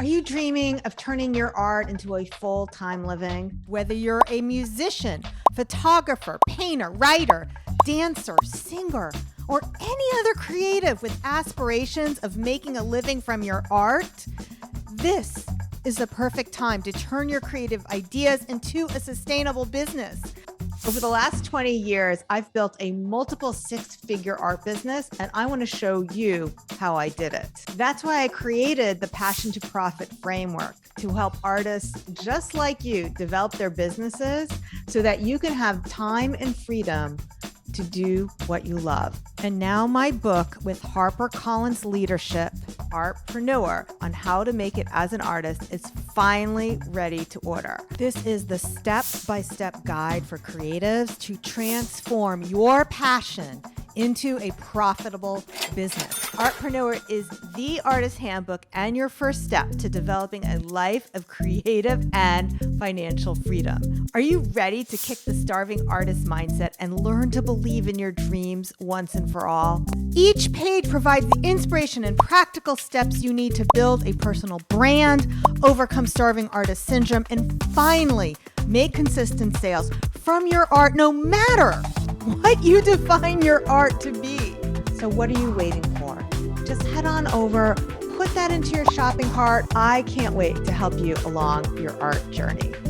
Are you dreaming of turning your art into a full-time living? Whether you're a musician, photographer, painter, writer, dancer, singer, or any other creative with aspirations of making a living from your art, this is the perfect time to turn your creative ideas into a sustainable business. Over the last 20 years, I've built a multiple six-figure art business, and I want to show you how I did it. That's why I created the Passion to Profit framework to help artists just like you develop their businesses so that you can have time and freedom to do what you love. And now my book with HarperCollins leadership, Artpreneur, on how to make it as an artist is finally ready to order. This is the step-by-step guide for creatives to transform your passion into a profitable business. Artpreneur is the artist handbook and your first step to developing a life of creative and financial freedom. Are you ready to kick the starving artist mindset and learn to believe in your dreams once and for all? Each page provides the inspiration and practical steps you need to build a personal brand, overcome starving artist syndrome, and finally make consistent sales from your art no matter what you define your art to be. So what are you waiting for? Just head on over, put that into your shopping cart. I can't wait to help you along your art journey.